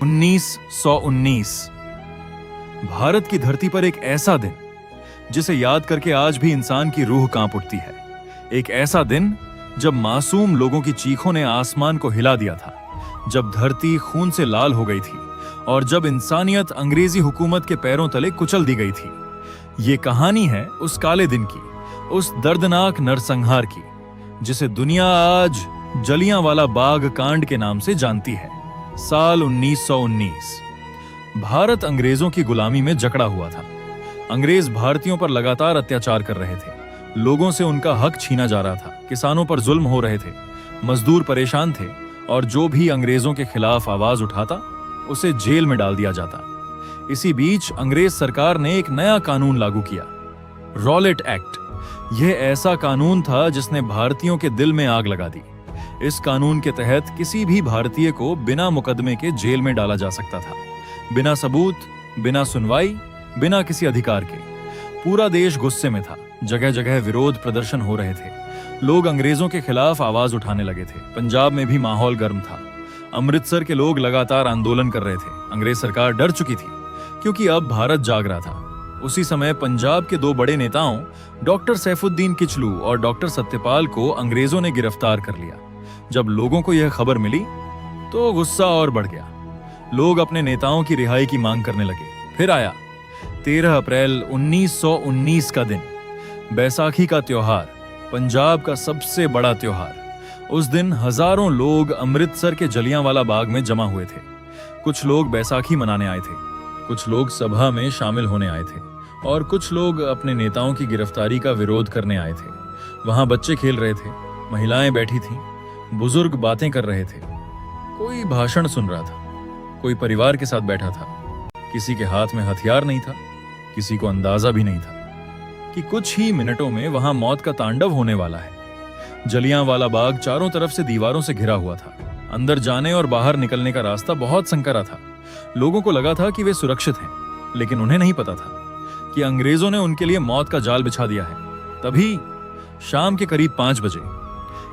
1919 भारत की धरती पर एक ऐसा दिन जिसे याद करके आज भी इंसान की रूह कांप उठती है। एक ऐसा दिन जब मासूम लोगों की चीखों ने आसमान को हिला दिया था, जब धरती खून से लाल हो गई थी और जब इंसानियत अंग्रेजी हुकूमत के पैरों तले कुचल दी गई थी। ये कहानी है उस काले दिन की, उस दर्दनाक नरसंहार की, जिसे दुनिया आज जलियांवाला बाग कांड के नाम से जानती है। साल 1919 भारत अंग्रेजों की गुलामी में जकड़ा हुआ था। अंग्रेज भारतीयों पर लगातार अत्याचार कर रहे थे, लोगों से उनका हक छीना जा रहा था, किसानों पर जुल्म हो रहे थे, मजदूर परेशान थे और जो भी अंग्रेजों के खिलाफ आवाज उठाता उसे जेल में डाल दिया जाता। इसी बीच अंग्रेज सरकार ने एक नया कानून लागू किया, रॉलेट एक्ट। यह ऐसा कानून था जिसने भारतीयों के दिल में आग लगा दी। इस कानून के तहत किसी भी भारतीय को बिना मुकदमे के जेल में डाला जा सकता था, बिना सबूत, बिना सुनवाई, बिना किसी अधिकार के। पूरा देश गुस्से में था, जगह जगह विरोध प्रदर्शन हो रहे थे, लोग अंग्रेजों के खिलाफ आवाज उठाने लगे थे। पंजाब में भी माहौल गर्म था, अमृतसर के लोग लगातार आंदोलन कर रहे थे। अंग्रेज सरकार डर चुकी थी क्योंकि अब भारत जाग रहा था। उसी समय पंजाब के दो बड़े नेताओं डॉक्टर सैफुद्दीन किचलू और डॉक्टर सत्यपाल को अंग्रेजों ने गिरफ्तार कर लिया। जब लोगों को यह खबर मिली तो गुस्सा और बढ़ गया। लोग अपने नेताओं की रिहाई की मांग करने लगे। फिर आया 13 अप्रैल 1919 का दिन, बैसाखी का त्योहार, पंजाब का सबसे बड़ा त्योहार। उस दिन हजारों लोग अमृतसर के जलियांवाला बाग में जमा हुए थे। कुछ लोग बैसाखी मनाने आए थे, कुछ लोग सभा में शामिल होने आए थे और कुछ लोग अपने नेताओं की गिरफ्तारी का विरोध करने आए थे। वहां बच्चे खेल रहे थे, महिलाएं बैठी थीं, बुजुर्ग बातें कर रहे थे, कोई भाषण सुन रहा था, कोई परिवार के साथ बैठा था। किसी के हाथ में हथियार नहीं था, किसी को अंदाजा भी नहीं था कि कुछ ही मिनटों में वहां मौत का तांडव होने वाला है। जलियांवाला बाग चारों तरफ से दीवारों से घिरा हुआ था। अंदर जाने और बाहर निकलने का रास्ता बहुत संकरा था। लोगों को लगा था कि वे सुरक्षित हैं, लेकिन उन्हें नहीं पता था कि अंग्रेजों ने उनके लिए मौत का जाल बिछा दिया है। तभी शाम के करीब 5 बजे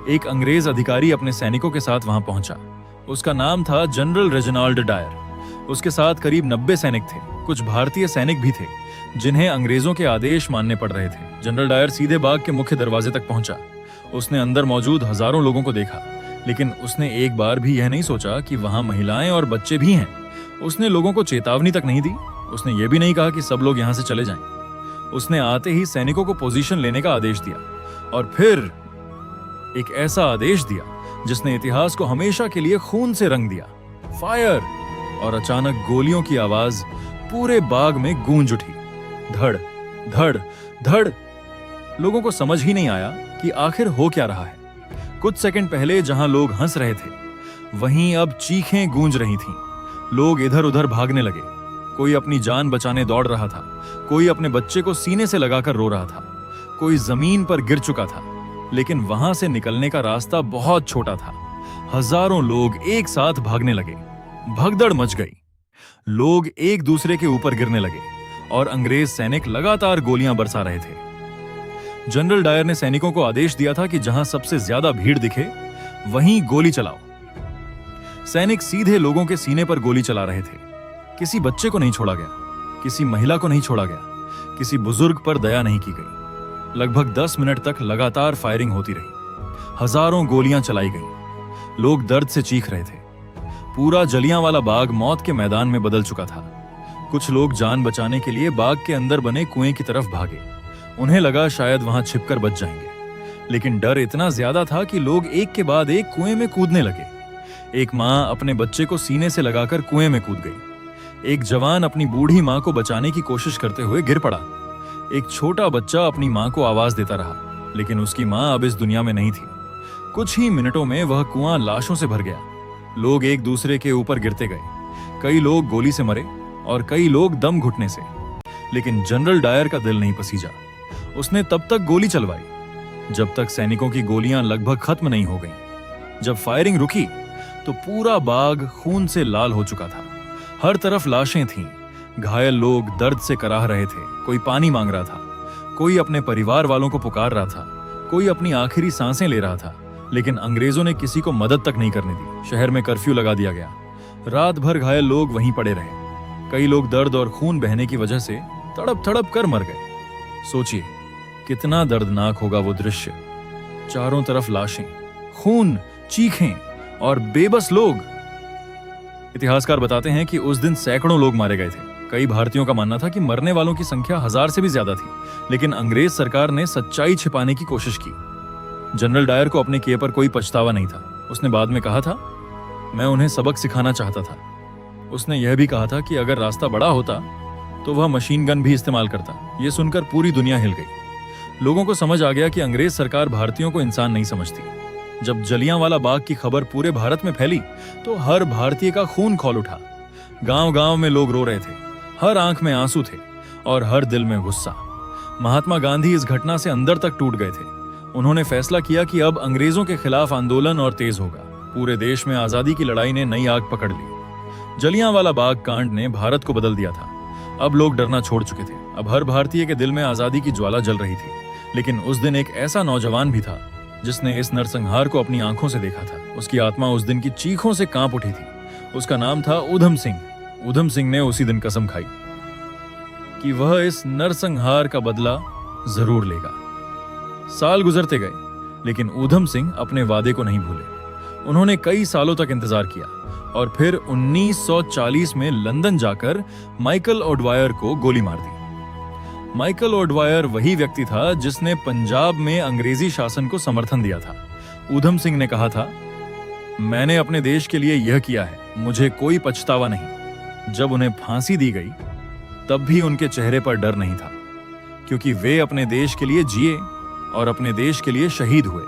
एक अंग्रेज अधिकारी अपने सैनिकों के साथ वहां पहुंचा। उसका नाम था जनरल रेजिनाल्ड डायर। उसके साथ करीब 90 सैनिक थे। कुछ भारतीय सैनिक भी थे जिन्हें अंग्रेजों के आदेश मानने पड़ रहे थे। जनरल डायर सीधे बाग के मुख्य दरवाजे तक पहुंचा। उसने अंदर मौजूद हजारों लोगों को देखा, लेकिन उसने एक बार भी यह नहीं सोचा कि वहां महिलाएं और बच्चे भी हैं। उसने लोगों को चेतावनी तक नहीं दी। उसने ये भी नहीं कहा कि सब लोग यहां से चले जाएं। उसने आते ही सैनिकों को पोजीशन लेने का आदेश दिया और फिर एक ऐसा आदेश दिया जिसने इतिहास को हमेशा के लिए खून से रंग दिया, फायर। और अचानक गोलियों की आवाज पूरे बाग में गूंज उठी, धड़ धड़ धड़। लोगों को समझ ही नहीं आया कि आखिर हो क्या रहा है। कुछ सेकंड पहले जहां लोग हंस रहे थे, वहीं अब चीखें गूंज रही थीं। लोग इधर उधर भागने लगे। कोई अपनी जान बचाने दौड़ रहा था, कोई अपने बच्चे को सीने से लगाकर रो रहा था, कोई जमीन पर गिर चुका था। लेकिन वहां से निकलने का रास्ता बहुत छोटा था। हजारों लोग एक साथ भागने लगे। भगदड़ मच गई। लोग एक दूसरे के ऊपर गिरने लगे और अंग्रेज सैनिक लगातार गोलियां बरसा रहे थे। जनरल डायर ने सैनिकों को आदेश दिया था कि जहां सबसे ज्यादा भीड़ दिखे वहीं गोली चलाओ। सैनिक सीधे लोगों के सीने पर गोली चला रहे थे। किसी बच्चे को नहीं छोड़ा गया, किसी महिला को नहीं छोड़ा गया, किसी बुजुर्ग पर दया नहीं की गई। लगभग 10 मिनट तक लगातार फायरिंग होती रही। हजारों गोलियां चलाई गईं। लोग दर्द से चीख रहे थे। पूरा जलियांवाला बाग मौत के मैदान में बदल चुका था। कुछ लोग जान बचाने के लिए बाग के अंदर बने कुएं की तरफ भागे। उन्हें लगा शायद वहां छिपकर बच जाएंगे, लेकिन डर इतना ज्यादा था कि लोग एक के बाद एक कुएं में कूदने लगे। एक मां अपने बच्चे को सीने से लगाकर कुएं में कूद गई। एक जवान अपनी बूढ़ी मां को बचाने की कोशिश करते हुए गिर पड़ा। एक छोटा बच्चा अपनी मां को आवाज देता रहा, लेकिन उसकी मां अब इस दुनिया में नहीं थी। कुछ ही मिनटों में वह कुआं लाशों से भर गया। लोग एक दूसरे के ऊपर गिरते गए। कई लोग गोली से मरे और कई लोग दम घुटने से। लेकिन जनरल डायर का दिल नहीं पसीजा। उसने तब तक गोली चलवाई जब तक सैनिकों की गोलियां लगभग खत्म नहीं हो गईं। जब फायरिंग रुकी तो पूरा बाग खून से लाल हो चुका था। हर तरफ लाशें थीं। घायल लोग दर्द से कराह रहे थे। कोई पानी मांग रहा था, कोई अपने परिवार वालों को पुकार रहा था, कोई अपनी आखिरी सांसें ले रहा था। लेकिन अंग्रेजों ने किसी को मदद तक नहीं करने दी। शहर में कर्फ्यू लगा दिया गया। रात भर घायल लोग वहीं पड़े रहे। कई लोग दर्द और खून बहने की वजह से तड़प तड़प कर मर गए। सोचिए कितना दर्दनाक होगा वो दृश्य। चारों तरफ लाशें, खून, चीखें और बेबस लोग। इतिहासकार बताते हैं कि उस दिन सैकड़ों लोग मारे गए थे। कई भारतीयों का मानना था कि मरने वालों की संख्या 1000 से भी ज्यादा थी, लेकिन अंग्रेज सरकार ने सच्चाई छिपाने की कोशिश की। जनरल डायर को अपने किए पर कोई पछतावा नहीं था। उसने बाद में कहा था, मैं उन्हें सबक सिखाना चाहता था। उसने यह भी कहा था कि अगर रास्ता बड़ा होता तो वह मशीन गन भी इस्तेमाल करता। यह सुनकर पूरी दुनिया हिल गई। लोगों को समझ आ गया कि अंग्रेज सरकार भारतीयों को इंसान नहीं समझती। जब जलियांवाला बाग की खबर पूरे भारत में फैली तो हर भारतीय का खून खौल उठा। गांव-गांव में लोग रो रहे थे, हर आंख में आंसू थे और हर दिल में गुस्सा। महात्मा गांधी इस घटना से अंदर तक टूट गए थे। उन्होंने फैसला किया कि अब अंग्रेजों के खिलाफ आंदोलन और तेज होगा। पूरे देश में आजादी की लड़ाई ने नई आग पकड़ ली। जलियांवाला बाग कांड ने भारत को बदल दिया था। अब लोग डरना छोड़ चुके थे। अब हर भारतीय के दिल में आजादी की ज्वाला जल रही थी। लेकिन उस दिन एक ऐसा नौजवान भी था जिसने इस नरसंहार को अपनी आंखों से देखा था। उसकी आत्मा उस दिन की चीखों से कांप उठी थी। उसका नाम था ऊधम सिंह। ऊधम सिंह ने उसी दिन कसम खाई कि वह इस नरसंहार का बदला जरूर लेगा। साल गुजरते गए, लेकिन ऊधम सिंह अपने वादे को नहीं भूले। उन्होंने कई सालों तक इंतजार किया और फिर 1940 में लंदन जाकर माइकल ओडवायर को गोली मार दी। माइकल ओडवायर वही व्यक्ति था जिसने पंजाब में अंग्रेजी शासन को समर्थन दिया था। ऊधम सिंह ने कहा था, मैंने अपने देश के लिए यह किया है, मुझे कोई पछतावा नहीं। जब उन्हें फांसी दी गई तब भी उनके चेहरे पर डर नहीं था, क्योंकि वे अपने देश के लिए जिए और अपने देश के लिए शहीद हुए।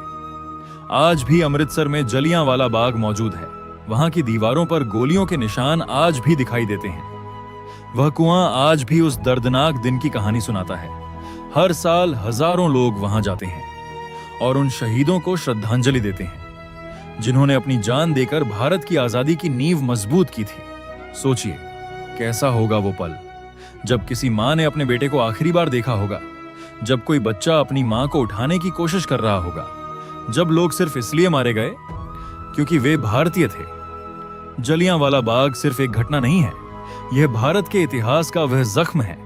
आज भी अमृतसर में जलियांवाला बाग मौजूद है। वहां की दीवारों पर गोलियों के निशान आज भी दिखाई देते हैं। वह कुआं आज भी उस दर्दनाक दिन की कहानी सुनाता है। हर साल हजारों लोग वहां जाते हैं और उन शहीदों को श्रद्धांजलि देते हैं जिन्होंने अपनी जान देकर भारत की आजादी की नींव मजबूत की थी। सोचिए कैसा होगा वो पल जब किसी मां ने अपने बेटे को आखिरी बार देखा होगा, जब कोई बच्चा अपनी मां को उठाने की कोशिश कर रहा होगा, जब लोग सिर्फ इसलिए मारे गए क्योंकि वे भारतीय थे। जलियांवाला बाग सिर्फ एक घटना नहीं है, यह भारत के इतिहास का वह जख्म है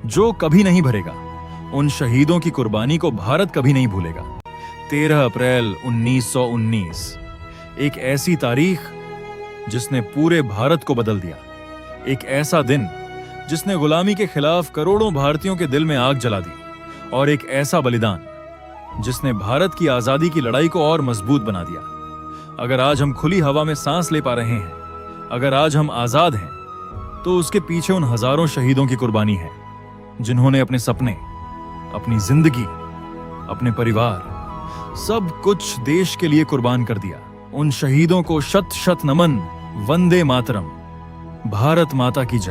जो कभी नहीं भरेगा। उन शहीदों की कुर्बानी को भारत कभी नहीं भूलेगा। 13 अप्रैल 1919, एक ऐसी तारीख जिसने पूरे भारत को बदल दिया। एक ऐसा दिन जिसने गुलामी के खिलाफ करोड़ों भारतीयों के दिल में आग जला दी, और एक ऐसा बलिदान जिसने भारत की आजादी की लड़ाई को और मजबूत बना दिया। अगर आज हम खुली हवा में सांस ले पा रहे हैं, अगर आज हम आजाद हैं, तो उसके पीछे उन हजारों शहीदों की कुर्बानी है जिन्होंने अपने सपने, अपनी जिंदगी, अपने परिवार, सब कुछ देश के लिए कुर्बान कर दिया। उन शहीदों को शत शत नमन। वंदे मातरम। भारत माता की जय।